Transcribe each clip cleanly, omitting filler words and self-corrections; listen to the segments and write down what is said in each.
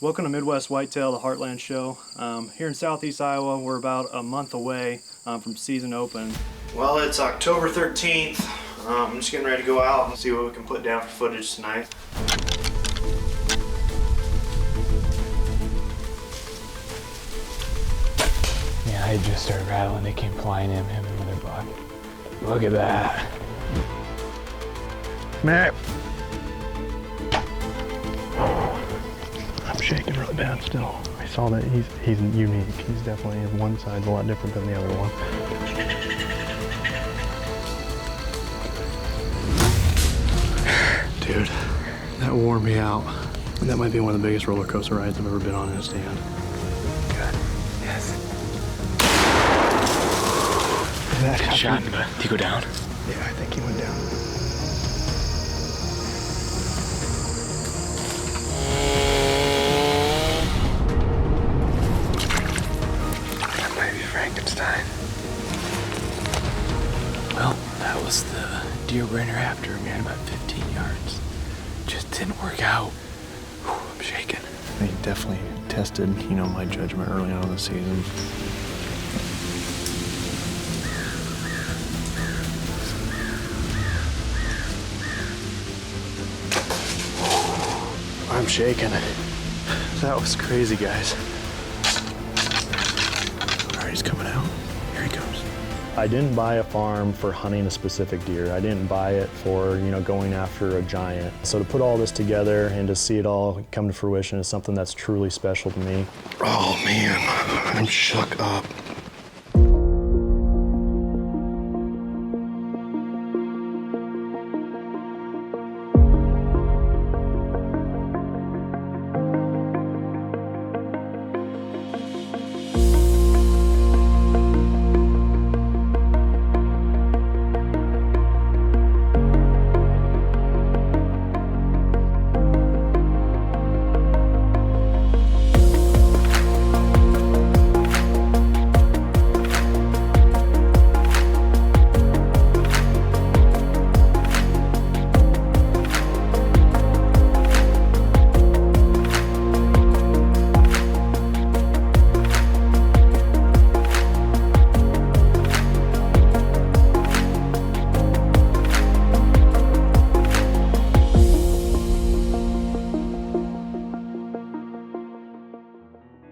Welcome to Midwest Whitetail, the Heartland Show. Here in Southeast Iowa, we're about a month away from season open. Well, it's October 13th. I'm just getting ready to go out and see what we can put down for footage tonight. Yeah, I just started rattling. They came flying in, him and another buck. Look at that. Matt. I'm shaking really bad still. I saw that he's unique. He's definitely, one side's a lot different than the other one. Dude, that wore me out. That might be one of the biggest roller coaster rides I've ever been on in a stand. Good. Yes. Good shot. Did he go down? Yeah, I think he went down. That might be Frankenstein. Well, that was the deer we're after. We had about 15 yards. Just didn't work out. Whew, I'm shaking. They definitely tested, my judgment early on in the season. I'm shaking. That was crazy, guys. All right, he's coming out. Here he comes. I didn't buy a farm for hunting a specific deer. I didn't buy it for, going after a giant. So to put all this together and to see it all come to fruition is something that's truly special to me. Oh man, I'm shook up.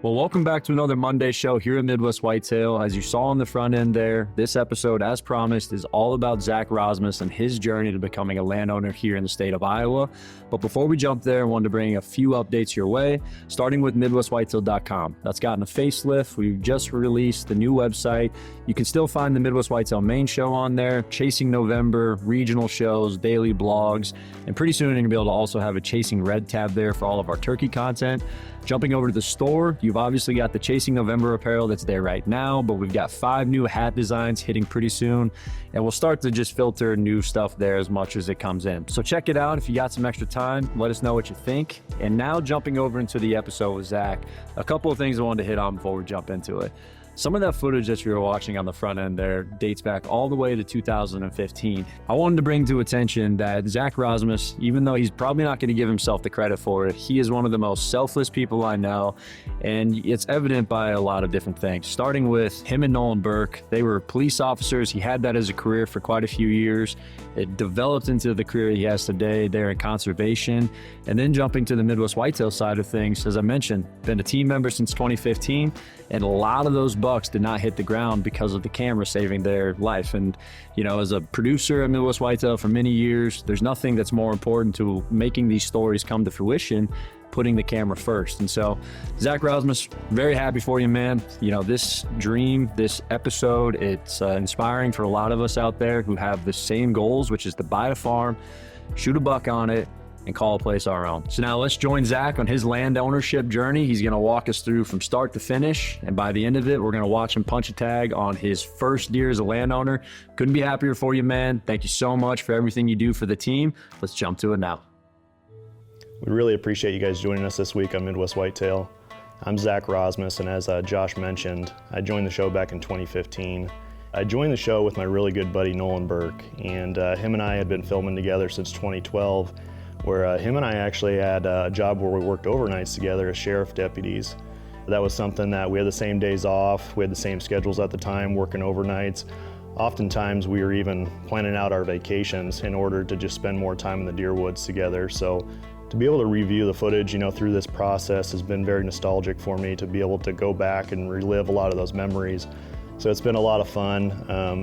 Well, welcome back to another Monday show here at Midwest Whitetail. As you saw on the front end there, this episode, as promised, is all about Zach Rozmus and his journey to becoming a landowner here in the state of Iowa. But before we jump there, I wanted to bring a few updates your way, starting with MidwestWhitetail.com. That's gotten a facelift. We've just released the new website. You can still find the Midwest Whitetail main show on there, Chasing November, regional shows, daily blogs, and pretty soon you're going to be able to also have a Chasing Red tab there for all of our turkey content. Jumping over to the store, you've obviously got the Chasing November apparel that's there right now, but we've got 5 new hat designs hitting pretty soon, and we'll start to just filter new stuff there as much as it comes in. So check it out if you got some extra time. Let us know what you think. And now jumping over into the episode with Zach, a couple of things I wanted to hit on before we jump into it. Some of that footage that you were watching on the front end there dates back all the way to 2015. I wanted to bring to attention that Zach Rozmus, even though he's probably not going to give himself the credit for it, he is one of the most selfless people I know, and it's evident by a lot of different things. Starting with him and Nolan Burke, they were police officers. He had that as a career for quite a few years. It developed into the career he has today there in conservation, and then jumping to the Midwest Whitetail side of things, as I mentioned, been a team member since 2015, and a lot of those bucks did not hit the ground because of the camera saving their life. And as a producer at Midwest Whitetail for many years, there's nothing that's more important to making these stories come to fruition, putting the camera first. And so Zach Rozmus, very happy for you, man. This dream, this episode, it's inspiring for a lot of us out there who have the same goals, which is to buy a farm, shoot a buck on it, and call a place our own. So now let's join Zach on his land ownership journey. He's gonna walk us through from start to finish, and by the end of it, we're gonna watch him punch a tag on his first deer as a landowner. Couldn't be happier for you, man. Thank you so much for everything you do for the team. Let's jump to it now. We really appreciate you guys joining us this week on Midwest Whitetail. I'm Zach Rozmus, and as Josh mentioned, I joined the show back in 2015. I joined the show with my really good buddy Nolan Burke, and him and I had been filming together since 2012. where him and I actually had a job where we worked overnights together as sheriff deputies. That was something that we had the same days off, we had the same schedules at the time, working overnights. Oftentimes we were even planning out our vacations in order to just spend more time in the deer woods together. So to be able to review the footage, through this process has been very nostalgic for me, to be able to go back and relive a lot of those memories. So it's been a lot of fun.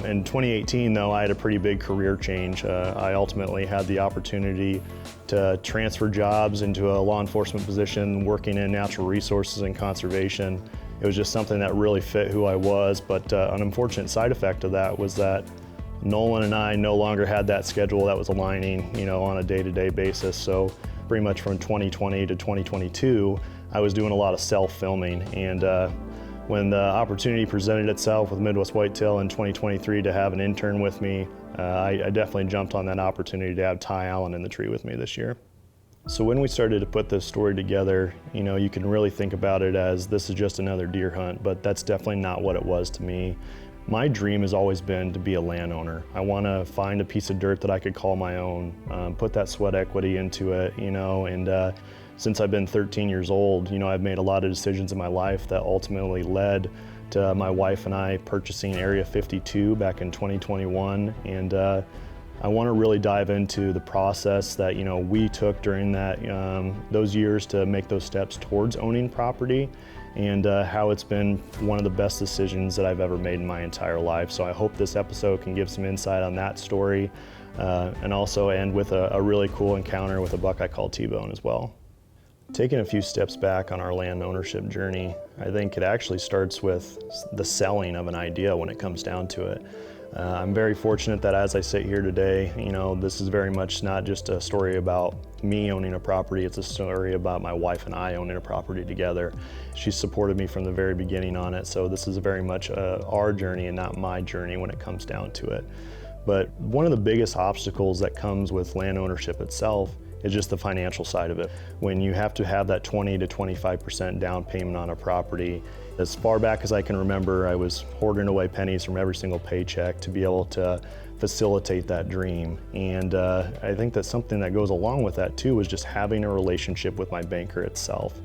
In 2018 though, I had a pretty big career change. I ultimately had the opportunity to transfer jobs into a law enforcement position, working in natural resources and conservation. It was just something that really fit who I was, but an unfortunate side effect of that was that Nolan and I no longer had that schedule that was aligning, on a day-to-day basis. So pretty much from 2020 to 2022, I was doing a lot of self-filming. And when the opportunity presented itself with Midwest Whitetail in 2023 to have an intern with me, I definitely jumped on that opportunity to have Ty Allen in the tree with me this year. So when we started to put this story together, you can really think about it as this is just another deer hunt, but that's definitely not what it was to me. My dream has always been to be a landowner. I want to find a piece of dirt that I could call my own, put that sweat equity into it, and since I've been 13 years old, I've made a lot of decisions in my life that ultimately led to my wife and I purchasing Area 52 back in 2021. And I want to really dive into the process that, we took during that, those years to make those steps towards owning property, and how it's been one of the best decisions that I've ever made in my entire life. So I hope this episode can give some insight on that story, and also end with a really cool encounter with a buck I call T-Bone as well. Taking a few steps back on our land ownership journey, I think it actually starts with the selling of an idea when it comes down to it. I'm very fortunate that as I sit here today, this is very much not just a story about me owning a property, it's a story about my wife and I owning a property together. She supported me from the very beginning on it, so this is very much our journey and not my journey when it comes down to it. But one of the biggest obstacles that comes with land ownership itself is just the financial side of it. When you have to have that 20 to 25% down payment on a property, as far back as I can remember, I was hoarding away pennies from every single paycheck to be able to facilitate that dream. And I think that something that goes along with that too was just having a relationship with my banker itself.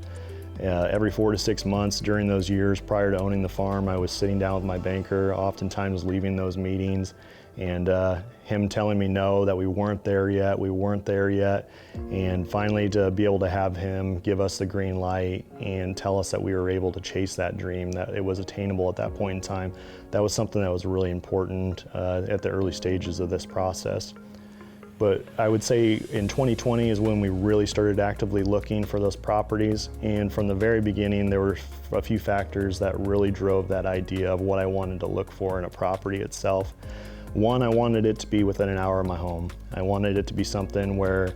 Every 4 to 6 months during those years prior to owning the farm, I was sitting down with my banker, oftentimes leaving those meetings, and him telling me no, that we weren't there yet, and finally to be able to have him give us the green light and tell us that we were able to chase that dream, that it was attainable at that point in time. That was something that was really important at the early stages of this process. But I would say in 2020 is when we really started actively looking for those properties. And from the very beginning, there were a few factors that really drove that idea of what I wanted to look for in a property itself. One, I wanted it to be within an hour of my home. I wanted it to be something where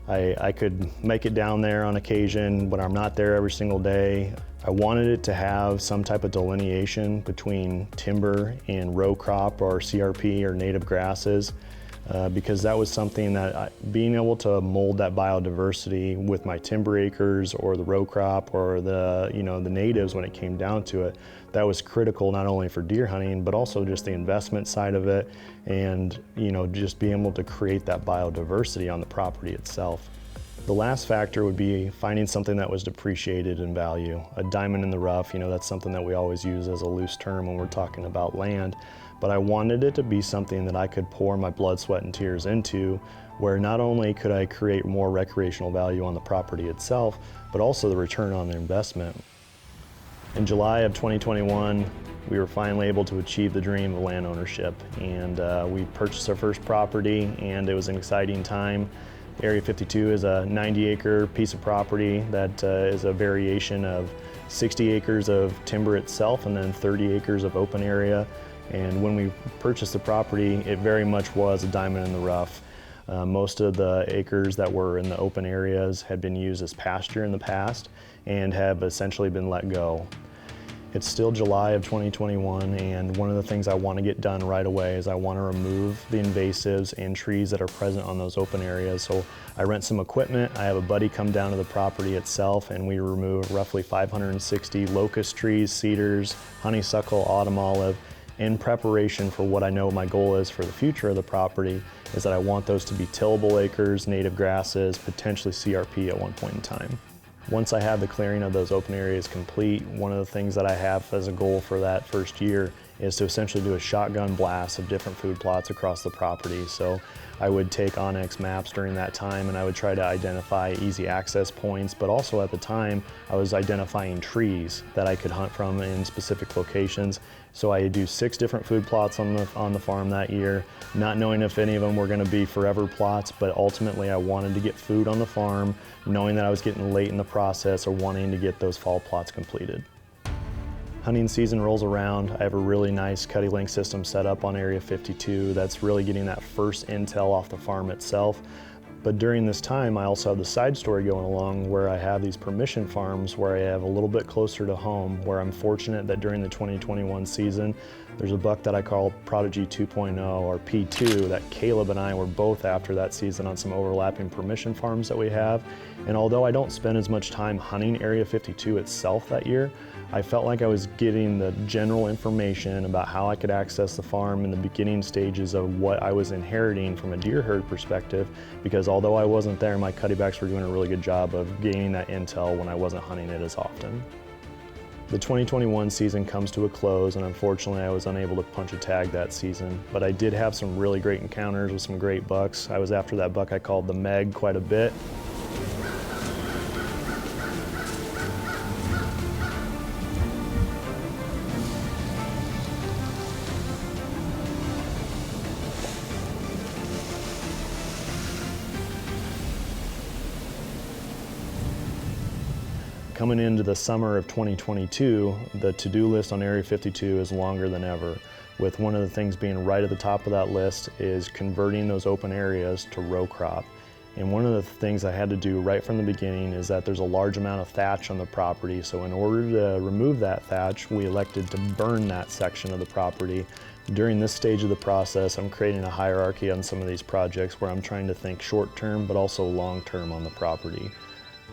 I could make it down there on occasion, but I'm not there every single day. I wanted it to have some type of delineation between timber and row crop or CRP or native grasses. Because that was something that being able to mold that biodiversity with my timber acres or the row crop or the natives when it came down to it, that was critical not only for deer hunting but also just the investment side of it, and just being able to create that biodiversity on the property itself. The last factor would be finding something that was depreciated in value, a diamond in the rough. That's something that we always use as a loose term when we're talking about land. But I wanted it to be something that I could pour my blood, sweat, and tears into, where not only could I create more recreational value on the property itself, but also the return on the investment. In July of 2021, we were finally able to achieve the dream of land ownership, and we purchased our first property, and it was an exciting time. Area 52 is a 90-acre piece of property that is a variation of 60 acres of timber itself and then 30 acres of open area. And when we purchased the property, it very much was a diamond in the rough. Most of the acres that were in the open areas had been used as pasture in the past and have essentially been let go. It's still July of 2021, and one of the things I want to get done right away is I want to remove the invasives and trees that are present on those open areas. So I rent some equipment, I have a buddy come down to the property itself, and we remove roughly 560 locust trees, cedars, honeysuckle, autumn olive, In preparation for what I know my goal is for the future of the property is that I want those to be tillable acres, native grasses, potentially CRP at one point in time. Once I have the clearing of those open areas complete, one of the things that I have as a goal for that first year is to essentially do a shotgun blast of different food plots across the property. So I would take Onyx maps during that time and I would try to identify easy access points, but also at the time I was identifying trees that I could hunt from in specific locations. So I do 6 different food plots on the farm that year, not knowing if any of them were going to be forever plots, but ultimately I wanted to get food on the farm, knowing that I was getting late in the process or wanting to get those fall plots completed. Hunting season rolls around. I have a really nice cutting link system set up on Area 52 that's really getting that first intel off the farm itself. But during this time, I also have the side story going along where I have these permission farms where I have a little bit closer to home, where I'm fortunate that during the 2021 season, there's a buck that I call Prodigy 2.0 or P2 that Caleb and I were both after that season on some overlapping permission farms that we have. And although I don't spend as much time hunting Area 52 itself that year, I felt like I was getting the general information about how I could access the farm in the beginning stages of what I was inheriting from a deer herd perspective, because although I wasn't there, my cuttybacks were doing a really good job of gaining that intel when I wasn't hunting it as often. The 2021 season comes to a close, and unfortunately I was unable to punch a tag that season, but I did have some really great encounters with some great bucks. I was after that buck I called the Meg quite a bit. Coming into the summer of 2022, the to-do list on Area 52 is longer than ever, with one of the things being right at the top of that list is converting those open areas to row crop. And one of the things I had to do right from the beginning is that there's a large amount of thatch on the property, so in order to remove that thatch, we elected to burn that section of the property. During this stage of the process, I'm creating a hierarchy on some of these projects where I'm trying to think short-term but also long-term on the property.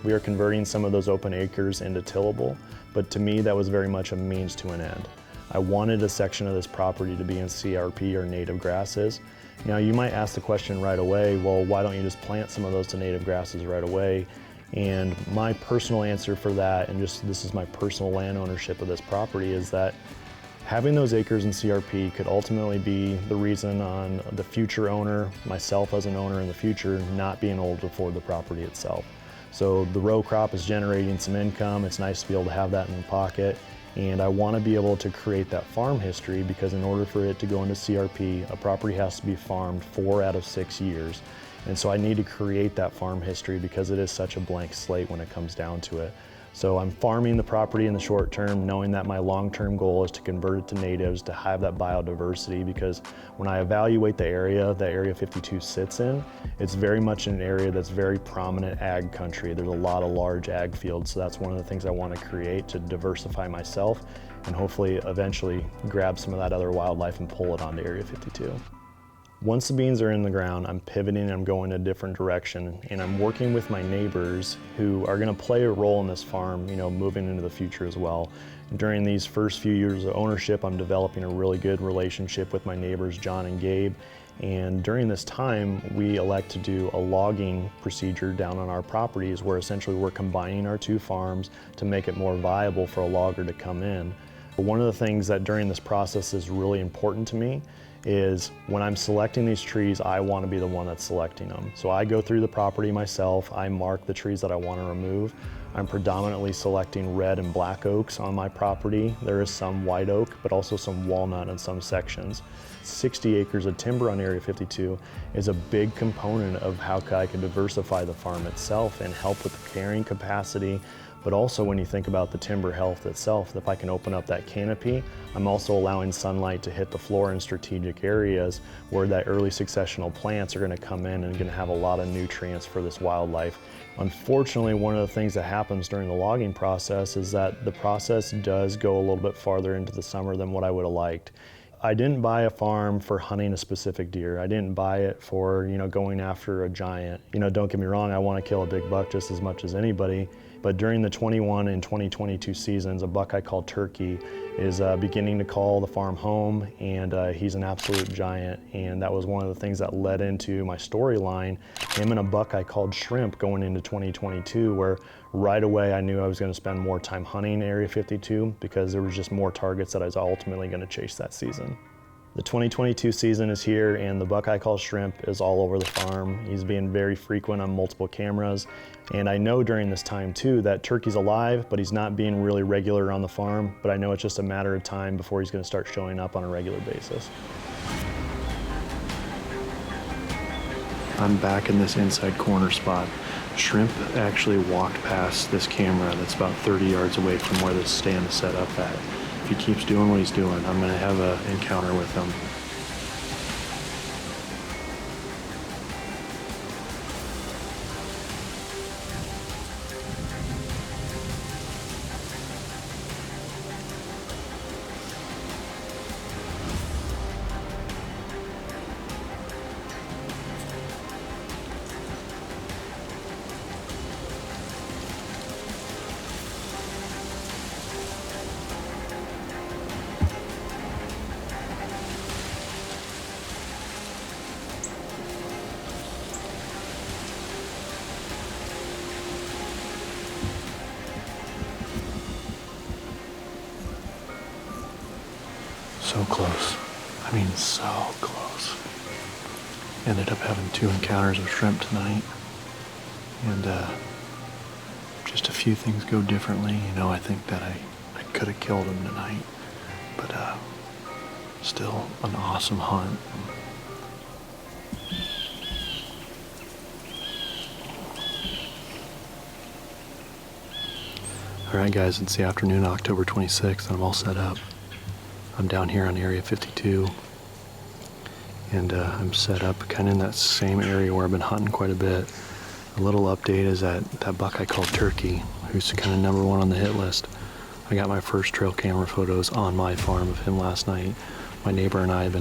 We are converting some of those open acres into tillable, but to me that was very much a means to an end. I wanted a section of this property to be in CRP or native grasses. Now you might ask the question right away, well, why don't you just plant some of those to native grasses right away? And my personal answer for that, and just this is my personal land ownership of this property, is that having those acres in CRP could ultimately be the reason on the future owner, myself as an owner in the future, not being able to afford the property itself. So the row crop is generating some income. It's nice to be able to have that in the pocket. And I want to be able to create that farm history, because in order for it to go into CRP, a property has to be farmed 4 out of 6 years. And so I need to create that farm history because it is such a blank slate when it comes down to it. So I'm farming the property in the short term, knowing that my long-term goal is to convert it to natives, to have that biodiversity, because when I evaluate the area that Area 52 sits in, it's very much an area that's very prominent ag country. There's a lot of large ag fields, so that's one of the things I want to create to diversify myself and hopefully eventually grab some of that other wildlife and pull it onto Area 52. Once the beans are in the ground, I'm pivoting and I'm going a different direction, and I'm working with my neighbors who are going to play a role in this farm, moving into the future as well. During these first few years of ownership, I'm developing a really good relationship with my neighbors, John and Gabe. And during this time, we elect to do a logging procedure down on our properties where essentially we're combining our 2 farms to make it more viable for a logger to come in. One of the things that during this process is really important to me is when I'm selecting these trees, I want to be the one that's selecting them. So I go through the property myself, I mark the trees that I want to remove. I'm predominantly selecting red and black oaks on my property. There is some white oak, but also some walnut in some sections. 60 acres of timber on Area 52 is a big component of how I can diversify the farm itself and help with the carrying capacity. But also when you think about the timber health itself, if I can open up that canopy, I'm also allowing sunlight to hit the floor in strategic areas where that early successional plants are going to come in and going to have a lot of nutrients for this wildlife. Unfortunately, one of the things that happens during the logging process is that the process does go a little bit farther into the summer than what I would have liked. I didn't buy a farm for hunting a specific deer. I didn't buy it for, going after a giant. Don't get me wrong, I want to kill a big buck just as much as anybody. But during the 21 and 2022 seasons, a buck I call Turkey is beginning to call the farm home, and he's an absolute giant. And that was one of the things that led into my storyline, him and a buck I called Shrimp going into 2022, where right away I knew I was going to spend more time hunting Area 52 because there was just more targets that I was ultimately going to chase that season. The 2022 season is here, and the buck I call Shrimp is all over the farm. He's being very frequent on multiple cameras. And I know during this time too that Turkey's alive, but he's not being really regular on the farm. But I know it's just a matter of time before he's going to start showing up on a regular basis. I'm back in this inside corner spot. Shrimp actually walked past this camera that's about 30 yards away from where this stand is set up at. If he keeps doing what he's doing, I'm going to have an encounter with him. So close. I mean, so close. Ended up having 2 encounters with shrimp tonight. And just a few things go differently. I think that I could have killed him tonight. But still an awesome hunt. All right, guys, it's the afternoon, October 26th, and I'm all set up. I'm down here on Area 52, and I'm set up kind of in that same area where I've been hunting quite a bit. A little update is that buck I called Turkey, who's kind of number 1 on the hit list. I got my first trail camera photos on my farm of him last night. My neighbor and I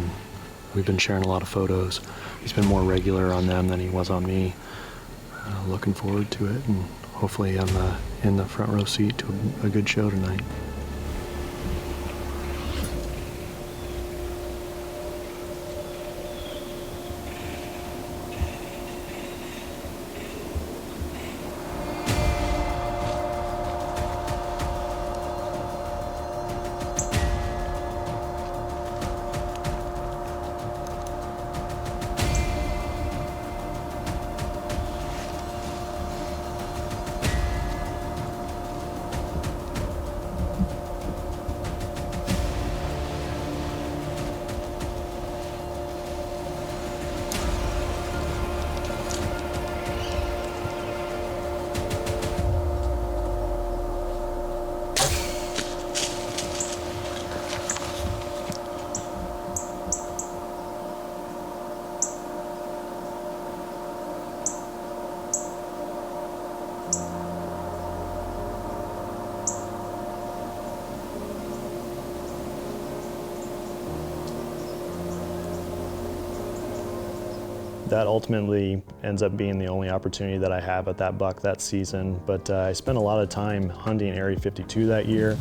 we've been sharing a lot of photos. He's been more regular on them than he was on me. Looking forward to it, and hopefully I'm in the front row seat to a good show tonight. That ultimately ends up being the only opportunity that I have at that buck that season, but I spent a lot of time hunting Area 52 that year.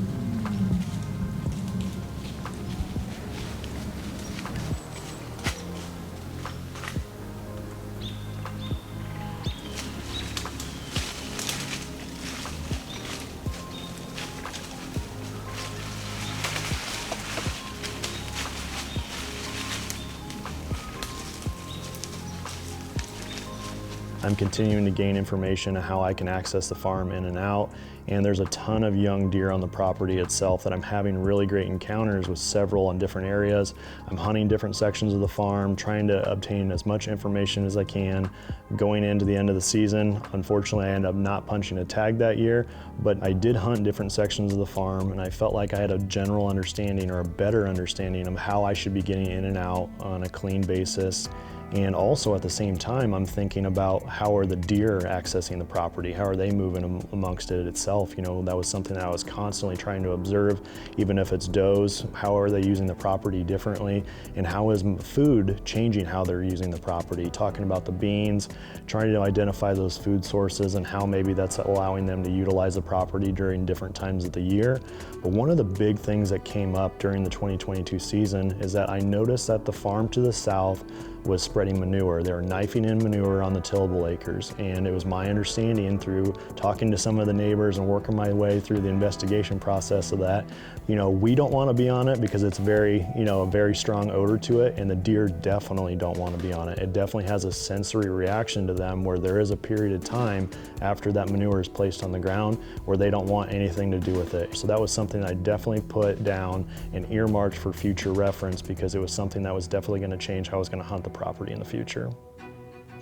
I'm continuing to gain information on how I can access the farm in and out, and there's a ton of young deer on the property itself that I'm having really great encounters with several in different areas. I'm hunting different sections of the farm, trying to obtain as much information as I can. Going into the end of the season, unfortunately I ended up not punching a tag that year, but I did hunt different sections of the farm, and I felt like I had a general understanding or a better understanding of how I should be getting in and out on a clean basis. And also at the same time, I'm thinking about how are the deer accessing the property? How are they moving amongst it itself? You know, that was something that I was constantly trying to observe, even if it's does, how are they using the property differently? And how is food changing how they're using the property? Talking about the beans, trying to identify those food sources and how maybe that's allowing them to utilize the property during different times of the year. But one of the big things that came up during the 2022 season is that I noticed that the farm to the south was spreading manure. They were knifing in manure on the tillable acres. And it was my understanding through talking to some of the neighbors and working my way through the investigation process of that, you know, we don't want to be on it because it's very, you know, a very strong odor to it, and the deer definitely don't want to be on it. It definitely has a sensory reaction to them where there is a period of time after that manure is placed on the ground where they don't want anything to do with it. So that was something I definitely put down and earmarked for future reference because it was something that was definitely going to change how I was going to hunt the property in the future.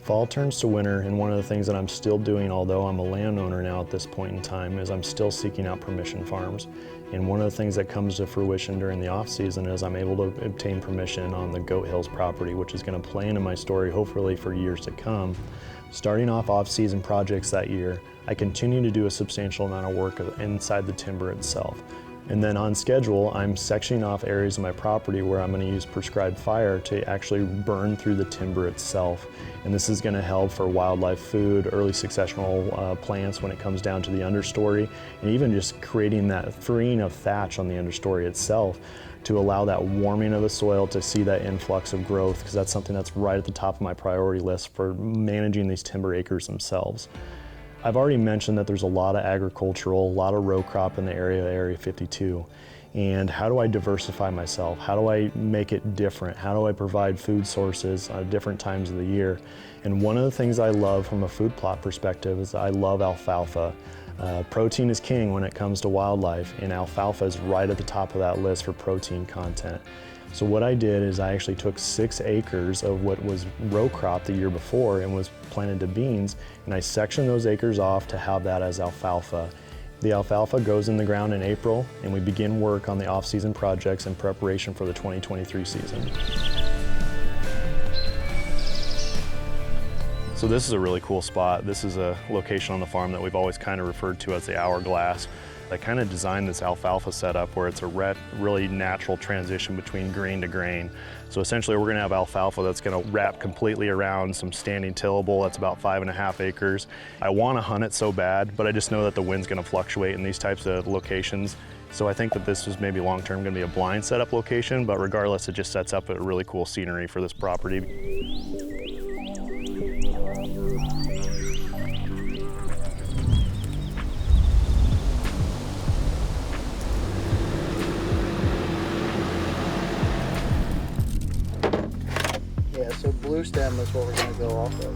Fall turns to winter, and one of the things that I'm still doing, although I'm a landowner now at this point in time, is I'm still seeking out permission farms. And one of the things that comes to fruition during the off season is I'm able to obtain permission on the Goat Hills property, which is going to play into my story hopefully for years to come. Starting off season projects that year, I continue to do a substantial amount of work inside the timber itself. And then on schedule, I'm sectioning off areas of my property where I'm going to use prescribed fire to actually burn through the timber itself. And this is going to help for wildlife food, early successional plants when it comes down to the understory, and even just creating that freeing of thatch on the understory itself to allow that warming of the soil to see that influx of growth, because that's something that's right at the top of my priority list for managing these timber acres themselves. I've already mentioned that there's a lot of agricultural, a lot of row crop in the area 52. And how do I diversify myself? How do I make it different? How do I provide food sources at different times of the year? And one of the things I love from a food plot perspective is I love alfalfa. Protein is king when it comes to wildlife, and alfalfa is right at the top of that list for protein content. So what I did is I actually took 6 acres of what was row crop the year before and was planted to beans, and I sectioned those acres off to have that as alfalfa. The alfalfa goes in the ground in April, and we begin work on the off-season projects in preparation for the 2023 season. So this is a really cool spot. This is a location on the farm that we've always kind of referred to as the hourglass. I kind of designed this alfalfa setup where it's a really natural transition between grain to grain. So essentially we're gonna have alfalfa that's gonna wrap completely around some standing tillable that's about 5.5 acres. I wanna hunt it so bad, but I just know that the wind's gonna fluctuate in these types of locations. So I think that this is maybe long-term gonna be a blind setup location, but regardless, it just sets up a really cool scenery for this property. Yeah, so blue stem is what we're going to go off of.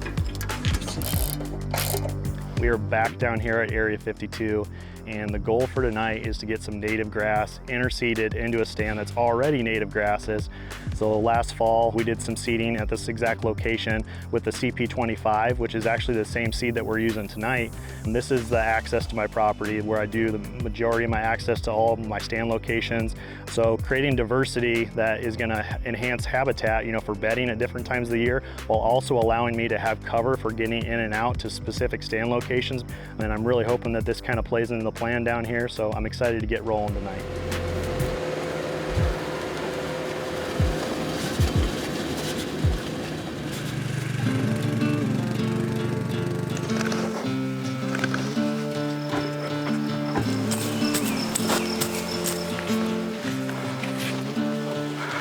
We are back down here at Area 52, and the goal for tonight is to get some native grass interseeded into a stand that's already native grasses. So last fall we did some seeding at this exact location with the CP25, which is actually the same seed that we're using tonight. And this is the access to my property where I do the majority of my access to all of my stand locations. So creating diversity that is going to enhance habitat, you know, for bedding at different times of the year, while also allowing me to have cover for getting in and out to specific stand locations. And I'm really hoping that this kind of plays into the plan down here, so I'm excited to get rolling tonight.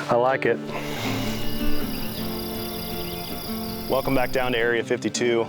I like it. Welcome back down to Area 52.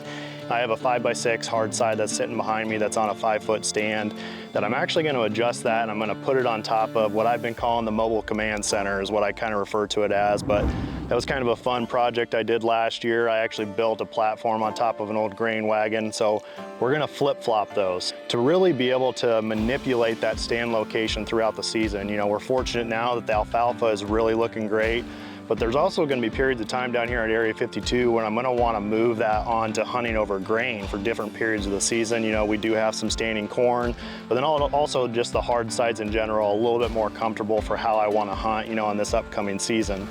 I have a 5x6 hard side that's sitting behind me that's on a 5-foot stand that I'm actually going to adjust that, and I'm going to put it on top of what I've been calling the mobile command center is what I kind of refer to it as. But that was kind of a fun project I did last year. I actually built a platform on top of an old grain wagon. So we're going to flip-flop those to really be able to manipulate that stand location throughout the season. You know, we're fortunate now that the alfalfa is really looking great. But there's also going to be periods of time down here at Area 52 when I'm going to want to move that on to hunting over grain for different periods of the season. You know, we do have some standing corn, but then also just the hard sides in general, a little bit more comfortable for how I want to hunt, you know, on this upcoming season.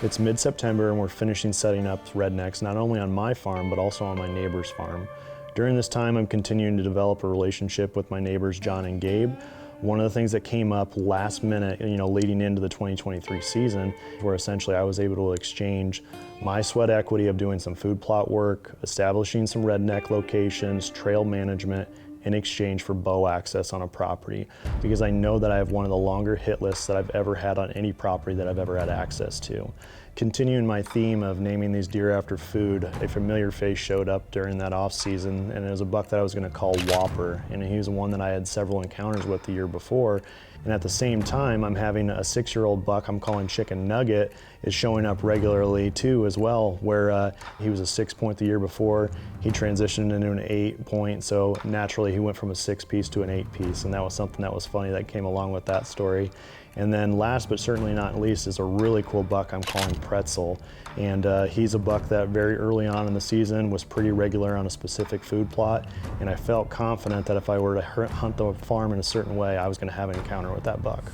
It's mid-September and we're finishing setting up rednecks, not only on my farm, but also on my neighbor's farm. During this time, I'm continuing to develop a relationship with my neighbors, John and Gabe. One of the things that came up last minute, leading into the 2023 season, where essentially I was able to exchange my sweat equity of doing some food plot work, establishing some redneck locations, trail management, in exchange for bow access on a property, because I know that I have one of the longer hit lists that I've ever had on any property that I've ever had access to. Continuing my theme of naming these deer after food, a familiar face showed up during that off season, and it was a buck that I was going to call Whopper, and he was one that I had several encounters with the year before. And at the same time, I'm having a 6-year-old buck I'm calling Chicken Nugget is showing up regularly too as well, where he was a 6-point the year before. He transitioned into an 8-point, so naturally he went from a 6-piece to an 8-piece, and that was something that was funny that came along with that story. And then last but certainly not least is a really cool buck I'm calling Pretzel. And he's a buck that very early on in the season was pretty regular on a specific food plot. And I felt confident that if I were to hunt the farm in a certain way, I was going to have an encounter with that buck.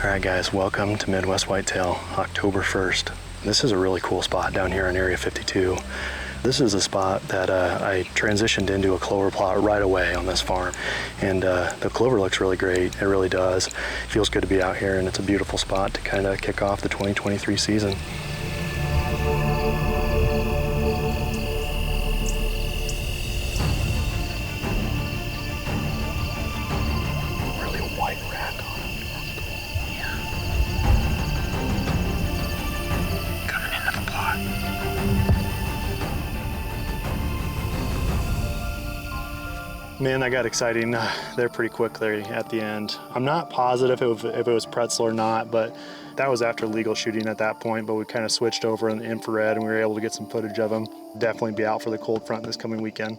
All right guys, welcome to Midwest Whitetail, October 1st. This is a really cool spot down here on Area 52. This is a spot that I transitioned into a clover plot right away on this farm. And the clover looks really great, it really does. It feels good to be out here, and it's a beautiful spot to kind of kick off the 2023 season. Really white rack on it. Yeah. Coming into the plot. Man, that got exciting there pretty quickly at the end. I'm not positive if it was Pretzel or not, but that was after legal shooting at that point, but we kind of switched over in the infrared and we were able to get some footage of him. Definitely be out for the cold front this coming weekend.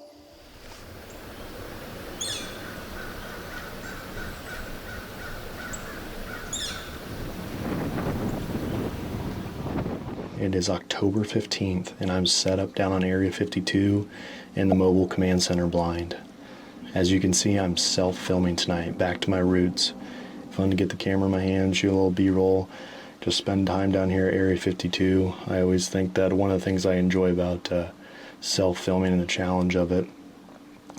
It is October 15th and I'm set up down on Area 52 in the mobile command center blind. As you can see, I'm self-filming tonight, back to my roots. Fun to get the camera in my hand, shoot a little B-roll, just spend time down here at Area 52. I always think that one of the things I enjoy about self-filming and the challenge of it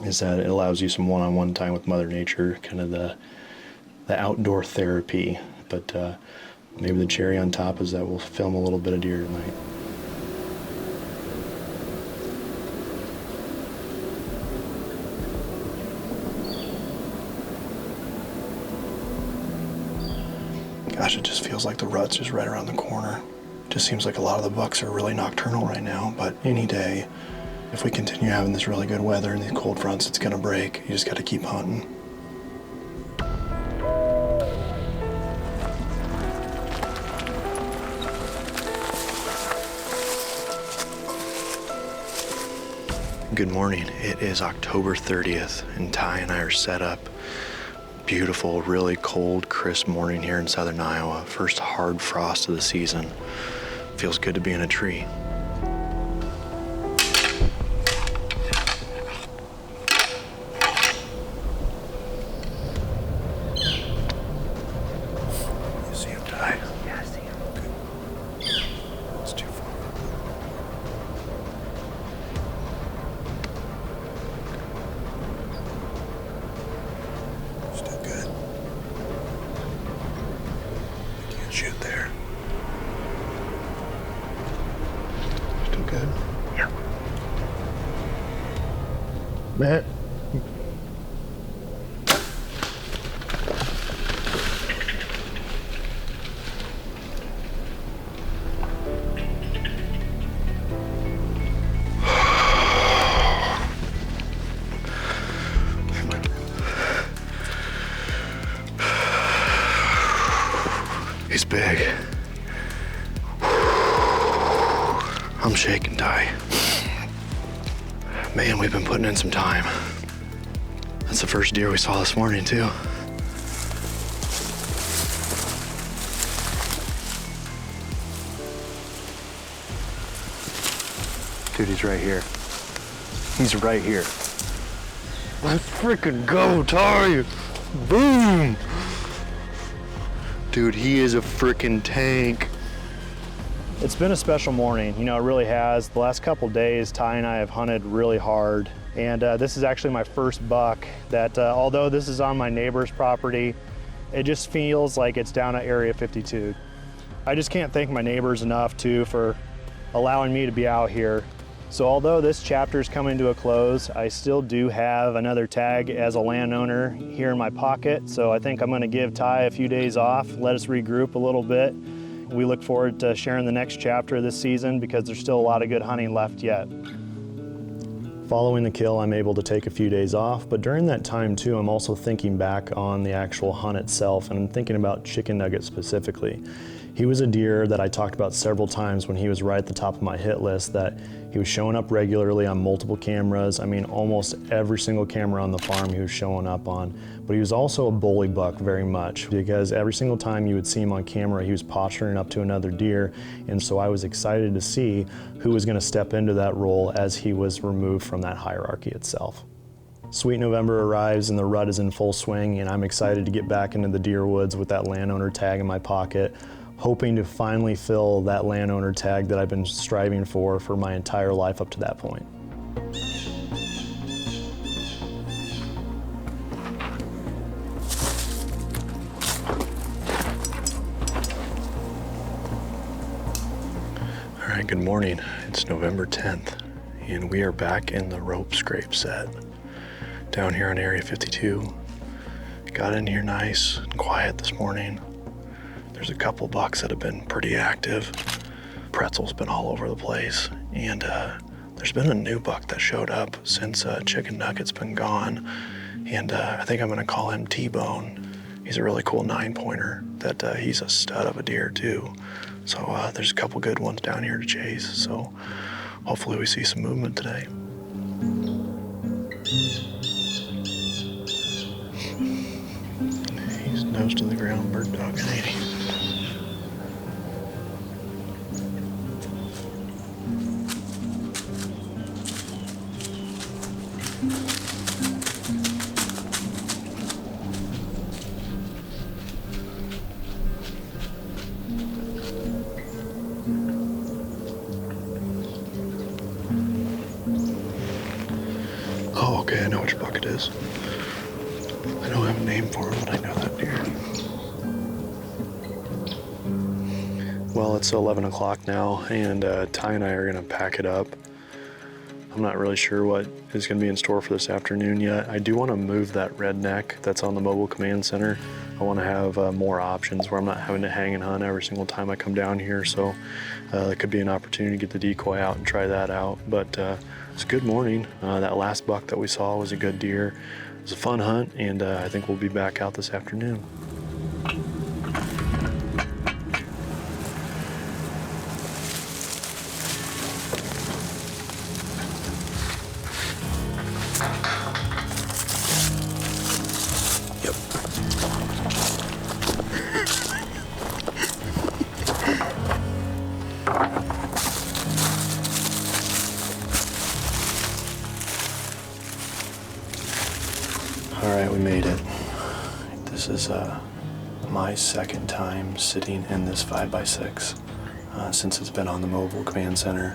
is that it allows you some one-on-one time with Mother Nature, kind of the outdoor therapy. But maybe the cherry on top is that we'll film a little bit of deer tonight. Gosh, it just feels like the rut's just right around the corner. It just seems like a lot of the bucks are really nocturnal right now, but any day, if we continue having this really good weather and these cold fronts, it's gonna break. You just gotta keep hunting. Good morning. It is October 30th, and Ty and I are set up. Beautiful, really cold, crisp morning here in southern Iowa. First hard frost of the season. Feels good to be in a tree. You see him, Ty? Yeah, I see him. Good. It's too far. Still good. I can't shoot there. Still good? Yeah. Matt. He's big. I'm shaking, Ty. Man, we've been putting in some time. That's the first deer we saw this morning, too. Dude, he's right here. He's right here. Let's freaking go, Ty! Boom! Dude, he is a freaking tank. It's been a special morning, you know, it really has. The last couple days, Ty and I have hunted really hard, and this is actually my first buck that, although this is on my neighbor's property, it just feels like it's down at Area 52. I just can't thank my neighbors enough, too, for allowing me to be out here. So although this chapter is coming to a close, I still do have another tag as a landowner here in my pocket, so I think I'm going to give Ty a few days off, let us regroup a little bit. We look forward to sharing the next chapter this season because there's still a lot of good hunting left yet. Following the kill, I'm able to take a few days off, but during that time too, I'm also thinking back on the actual hunt itself, and I'm thinking about Chicken Nugget specifically. He was a deer that I talked about several times when he was right at the top of my hit list, that he was showing up regularly on multiple cameras. I mean, almost every single camera on the farm he was showing up on. But he was also a bully buck very much, because every single time you would see him on camera, he was posturing up to another deer. And so I was excited to see who was gonna step into that role as he was removed from that hierarchy itself. Sweet November arrives and the rut is in full swing, and I'm excited to get back into the deer woods with that landowner tag in my pocket, hoping to finally fill that landowner tag that I've been striving for my entire life up to that point. All right, good morning. It's November 10th, and we are back in the rope scrape set down here on Area 52. Got in here nice and quiet this morning. There's a couple bucks that have been pretty active. Pretzel's been all over the place, and there's been a new buck that showed up since Chicken Nugget's been gone, and I think I'm gonna call him T-Bone. He's a really cool 9-pointer that he's a stud of a deer too. So there's a couple good ones down here to chase, so hopefully we see some movement today. He's nose to the ground bird dogging, ain't he? Oh, okay, I know which buck it is. I don't have a name for him, but I know that deer. Well, it's 11 o'clock now, and Ty and I are gonna pack it up. I'm not really sure what is gonna be in store for this afternoon yet. I do wanna move that redneck that's on the mobile command center. I wanna have more options where I'm not having to hang and hunt every single time I come down here, so that could be an opportunity to get the decoy out and try that out. But it's a good morning. That last buck that we saw was a good deer. It was a fun hunt, and I think we'll be back out this afternoon. All right, we made it. This is my second time sitting in this 5x6 since it's been on the mobile command center.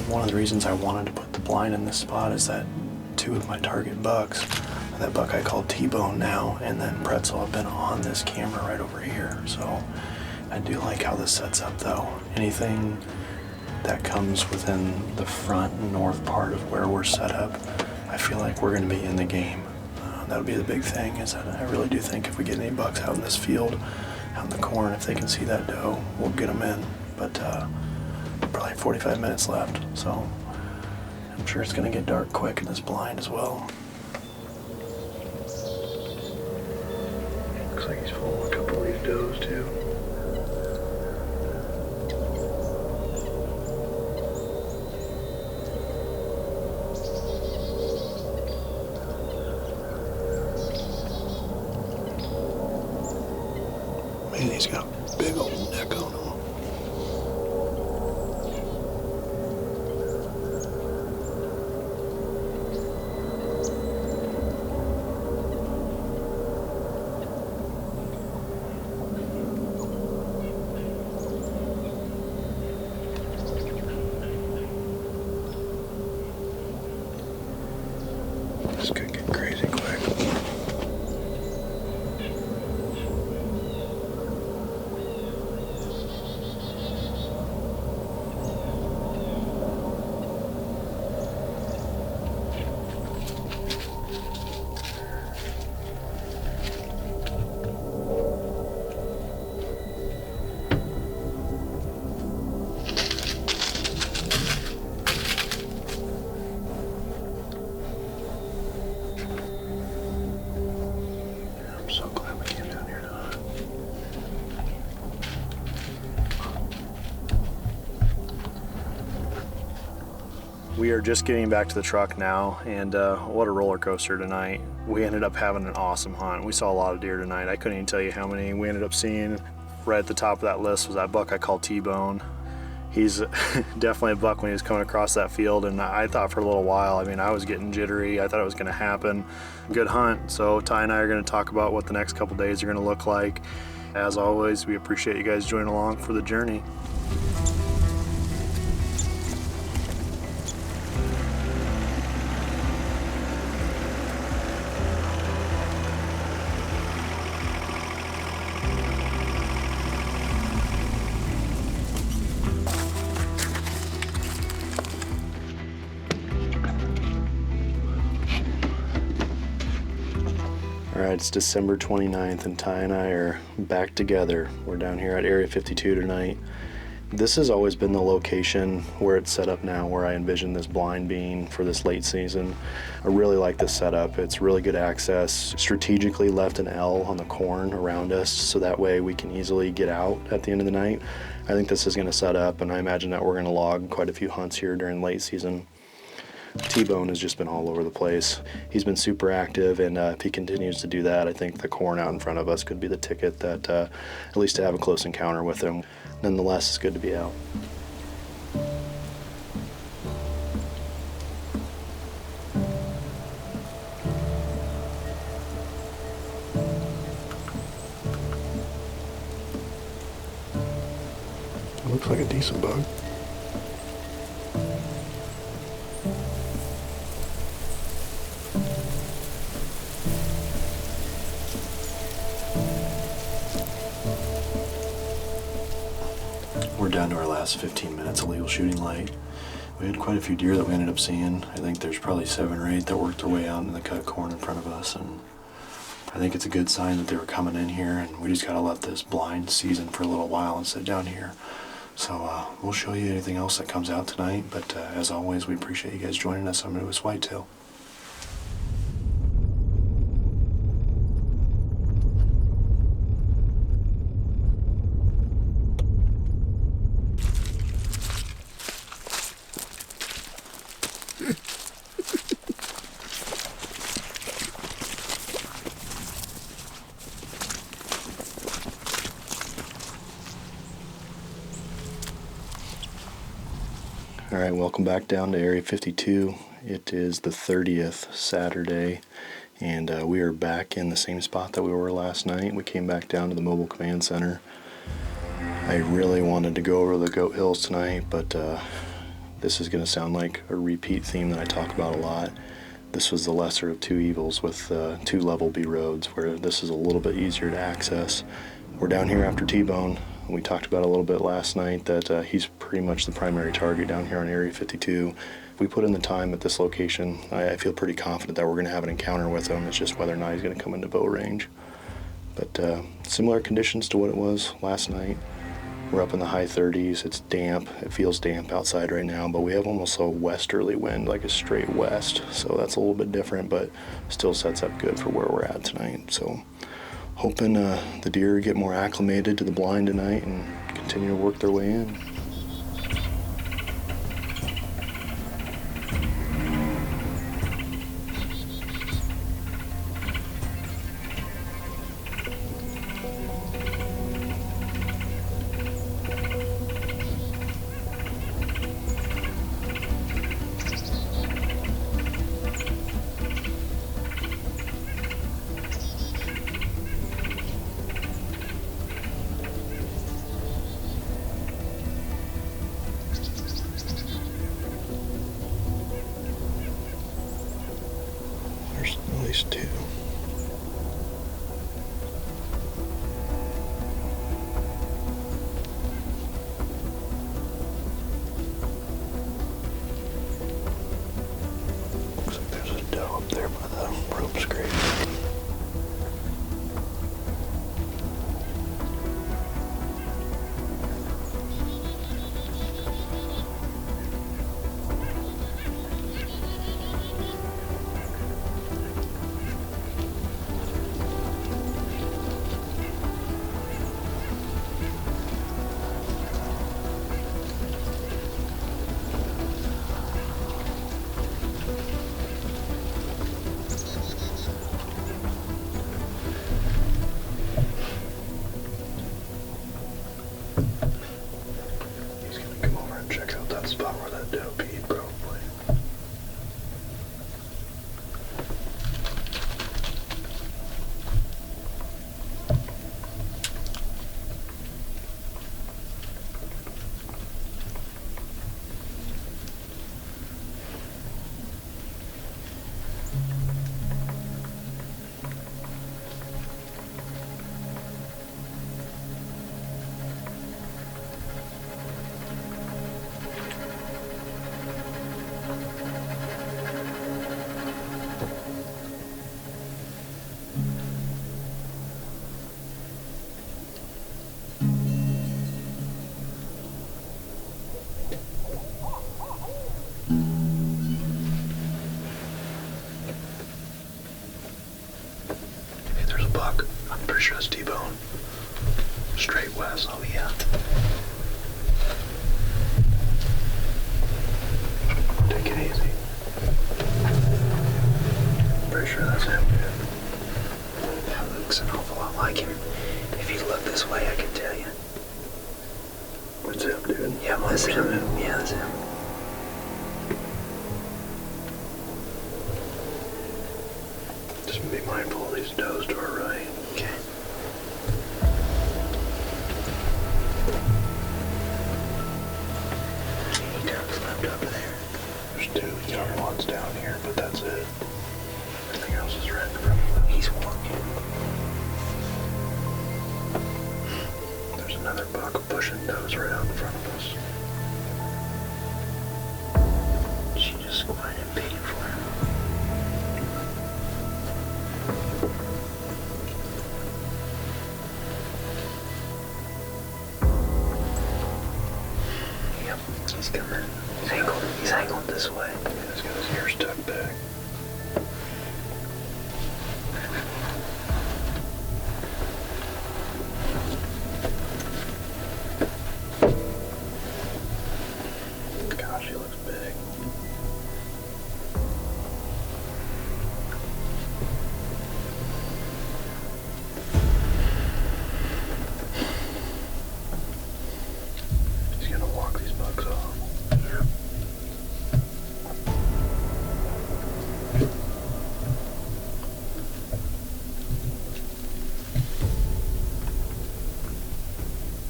One of the reasons I wanted to put the blind in this spot is that two of my target bucks, that buck I call T-Bone now, and then Pretzel, have been on this camera right over here. So I do like how this sets up though. Anything that comes within the front north part of where we're set up, I feel like we're gonna be in the game. That'll be the big thing, is that I really do think if we get any bucks out in this field, out in the corn, if they can see that doe, we'll get them in. But probably 45 minutes left, so I'm sure it's gonna get dark quick in this blind as well. Looks like he's full of a couple of these does too. Man, he's got a big old neck on him. We are just getting back to the truck now, and what a roller coaster tonight. We ended up having an awesome hunt. We saw a lot of deer tonight. I couldn't even tell you how many we ended up seeing. Right at the top of that list was that buck I call T-Bone. He's definitely a buck when he was coming across that field, and I thought for a little while, I was getting jittery. I thought it was going to happen. Good hunt. So Ty and I are going to talk about what the next couple days are going to look like. As always, we appreciate you guys joining along for the journey. All right, it's December 29th, and Ty and I are back together. We're down here at Area 52 tonight. This has always been the location where it's set up now, where I envision this blind being for this late season. I really like this setup. It's really good access. Strategically left an L on the corn around us, so that way we can easily get out at the end of the night. I think this is going to set up, and I imagine that we're going to log quite a few hunts here during late season. T-Bone has just been all over the place. He's been super active, and if he continues to do that, I think the corn out in front of us could be the ticket that at least to have a close encounter with him. Nonetheless, it's good to be out. Looks like a decent bug. We're down to our last 15 minutes of legal shooting light. We had quite a few deer that we ended up seeing. I think there's probably 7 or 8 that worked their way out in the cut corn in front of us, and I think it's a good sign that they were coming in here, and we just gotta let this blind season for a little while and sit down here. So we'll show you anything else that comes out tonight, but as always, we appreciate you guys joining us on Midwest Whitetail. All right, welcome back down to Area 52. It is the 30th Saturday, and we are back in the same spot that we were last night. We came back down to the Mobile Command Center. I really wanted to go over the Goat Hills tonight, but this is going to sound like a repeat theme that I talk about a lot. This was the lesser of two evils with 2 level B roads, where this is a little bit easier to access. We're down here after T-Bone. We talked about a little bit last night that he's pretty much the primary target down here on Area 52. If we put in the time at this location, I feel pretty confident that we're going to have an encounter with him. It's just whether or not he's going to come into bow range. But similar conditions to what it was last night. We're up in the high 30s. It's damp. It feels damp outside right now, but we have almost a westerly wind, like a straight west. So that's a little bit different, but still sets up good for where we're at tonight. So hoping the deer get more acclimated to the blind tonight and continue to work their way in. He's gonna come over and check out that spot where that doe peed, probably. Hey, there's a buck. I'm pretty sure that's T-bone. Straight west. Oh, yeah. Take it easy. Pretty sure that's him, dude. That looks an awful lot like him. If you look this way, I can tell you. It's him, dude. Yeah, that's him. Yeah, that's him. Just be mindful of these does to our right. Okay. Any ducks left over there? There's two young ones down here, but that's it. Everything else is right in front of us. He's walking. There's another buck pushing does right out in front of us. She just squatted and paid for him. Yep, he's coming. He's angled this way. He's got his ears tucked back. Gosh, he looks big. He's gonna walk these bucks off. Yeah.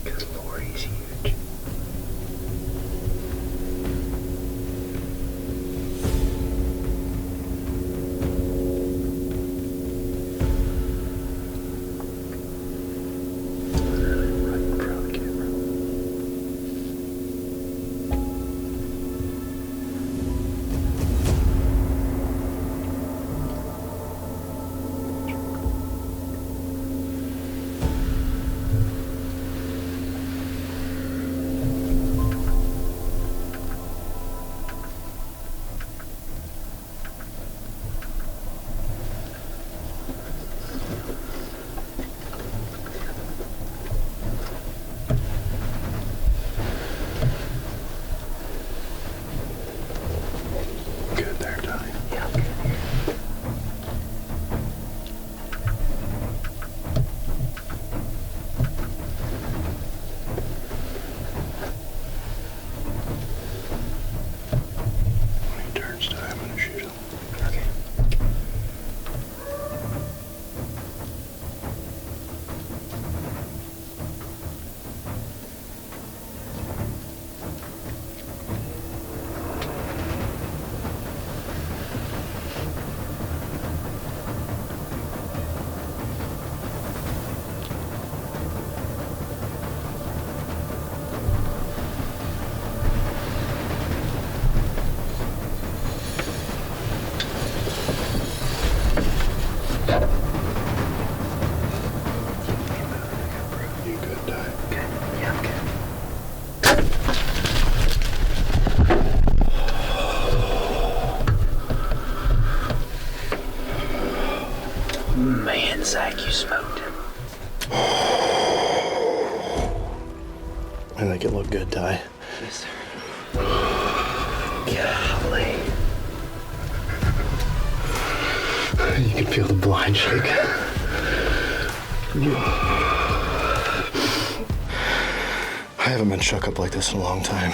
Good Lord, he's huge. Right in front of the camera. Good there, Ty. Yeah, I'm good here. When he turns, Ty, I'm gonna shoot him. Okay. You good, Ty? Okay. Yeah, I'm good. Man, Zach, you smoked him. I think it looked good, Ty. Yes, sir. Golly. You can feel the blind shake. I haven't been shook up like this in a long time.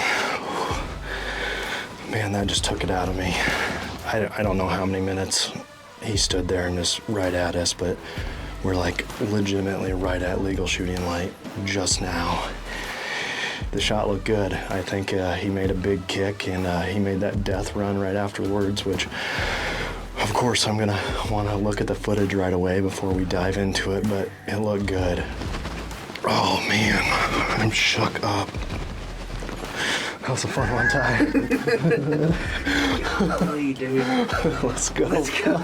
Man, that just took it out of me. I don't know how many minutes he stood there and just right at us, but we're like legitimately right at legal shooting light just now. The shot looked good. I think he made a big kick, and he made that death run right afterwards, which of course I'm gonna wanna look at the footage right away before we dive into it, but it looked good. Oh man, I'm shook up. That was a fun one, Ty. Golly, dude. Let's go. Let's go.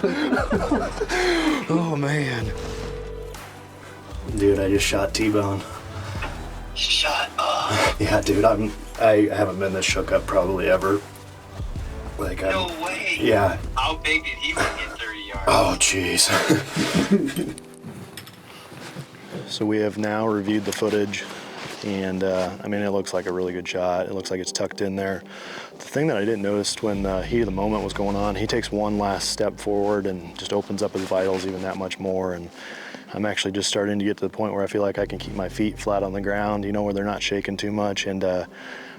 Oh man. Dude, I just shot T-Bone. Shut up. Yeah, dude, I haven't been this shook up probably ever. Like, No way. Yeah. How big did he get 30 yards? Oh, jeez. So we have now reviewed the footage, and I mean, it looks like a really good shot. It looks like it's tucked in there. The thing that I didn't notice when the heat of the moment was going on, he takes one last step forward and just opens up his vitals even that much more. And I'm actually just starting to get to the point where I feel like I can keep my feet flat on the ground, you know, where they're not shaking too much. And I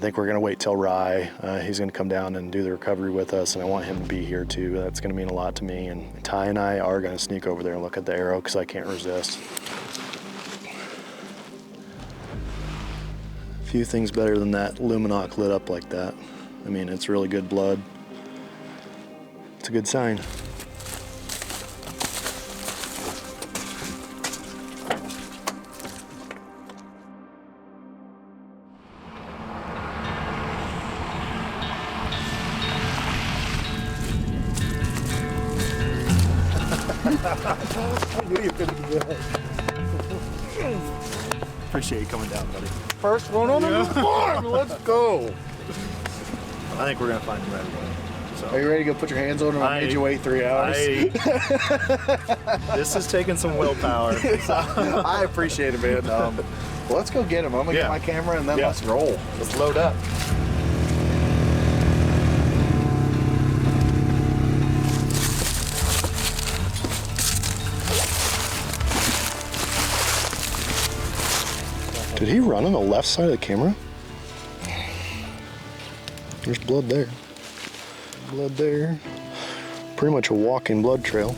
think we're gonna wait till Rye. He's gonna come down and do the recovery with us, and I want him to be here too. That's gonna mean a lot to me. And Ty and I are gonna sneak over there and look at the arrow because I can't resist. Few things better than that Luminoc lit up like that. I mean, it's really good blood. It's a good sign. Appreciate you coming down, buddy. First one on the farm. Let's go. I think we're gonna find him right away. Are you ready to go put your hands on him? I made you wait 3 hours. This is taking some willpower. I appreciate it, man. Well, let's go get him. I'm gonna get my camera and then let's roll. Let's load up. Did he run on the left side of the camera? There's blood there. Blood there. Pretty much a walking blood trail.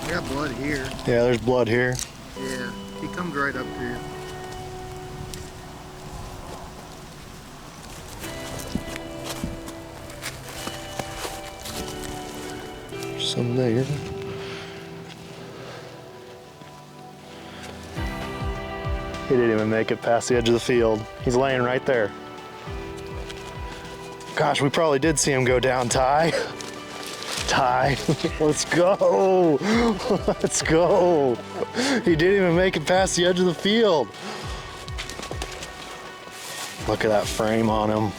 I got blood here. Yeah, there's blood here. Yeah, he comes right up here. There's some there. He didn't even make it past the edge of the field. He's laying right there. Gosh, we probably did see him go down, Ty. Ty, let's go. Let's go. He didn't even make it past the edge of the field. Look at that frame on him.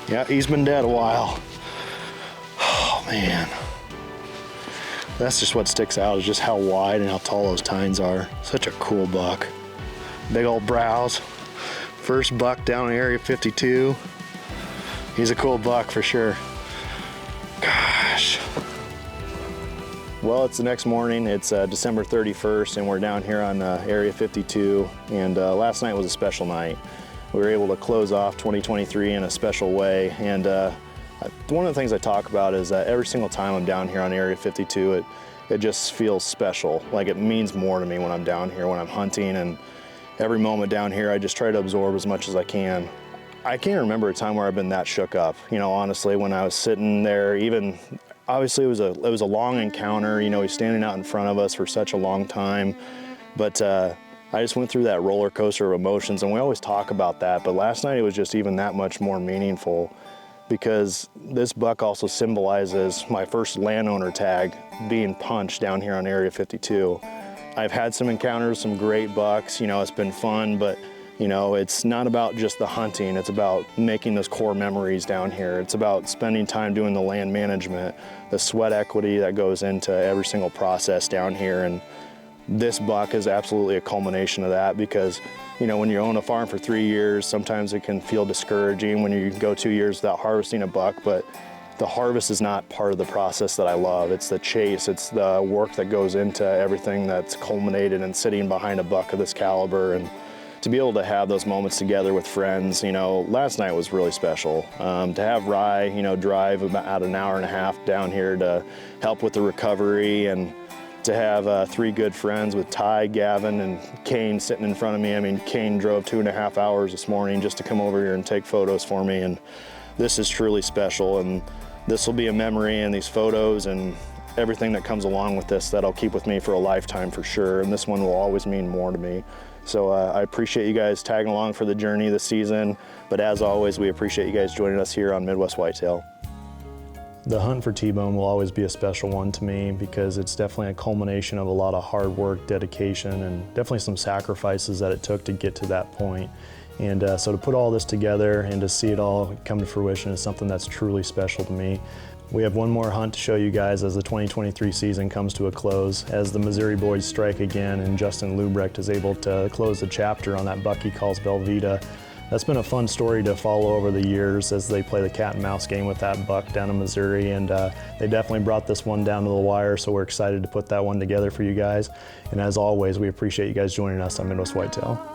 Yeah, he's been dead a while. Oh, man. That's just what sticks out, is just how wide and how tall those tines are. Such a cool buck. Big old brows. First buck down in Area 52. He's a cool buck for sure. Gosh. Well, it's the next morning. It's December 31st, and we're down here on Area 52. And last night was a special night. We were able to close off 2023 in a special way. And one of the things I talk about is that every single time I'm down here on Area 52, it just feels special. Like, it means more to me when I'm down here, when I'm hunting, and every moment down here, I just try to absorb as much as I can. I can't remember a time where I've been that shook up. You know, honestly, when I was sitting there, even, obviously it was a long encounter. You know, he's standing out in front of us for such a long time. But I just went through that roller coaster of emotions, and we always talk about that. But last night it was just even that much more meaningful, because this buck also symbolizes my first landowner tag being punched down here on Area 52. I've had some encounters, some great bucks, you know, it's been fun, but you know, it's not about just the hunting, it's about making those core memories down here. It's about spending time doing the land management, the sweat equity that goes into every single process down here. And this buck is absolutely a culmination of that, because you know, when you own a farm for 3 years, sometimes it can feel discouraging when you go 2 years without harvesting a buck, but the harvest is not part of the process that I love. It's the chase, it's the work that goes into everything that's culminated in sitting behind a buck of this caliber, and to be able to have those moments together with friends. You know, last night was really special. To have Rye, you know, drive about an hour and a half down here to help with the recovery, and to have 3 good friends with Ty, Gavin, and Kane sitting in front of me. I mean, Kane drove 2.5 hours this morning just to come over here and take photos for me, and this is truly special, and this will be a memory, and these photos and everything that comes along with this that I'll keep with me for a lifetime for sure, and this one will always mean more to me. So I appreciate you guys tagging along for the journey this season, but as always, we appreciate you guys joining us here on Midwest Whitetail. The hunt for T-bone will always be a special one to me because it's definitely a culmination of a lot of hard work, dedication, and definitely some sacrifices that it took to get to that point. And so to put all this together and to see it all come to fruition is something that's truly special to me. We have one more hunt to show you guys as the 2023 season comes to a close, as the Missouri boys strike again and Justin Lubrecht is able to close the chapter on that buck he calls Velveeta. That's been a fun story to follow over the years as they play the cat and mouse game with that buck down in Missouri, and they definitely brought this one down to the wire, so we're excited to put that one together for you guys. And as always, we appreciate you guys joining us on Midwest Whitetail.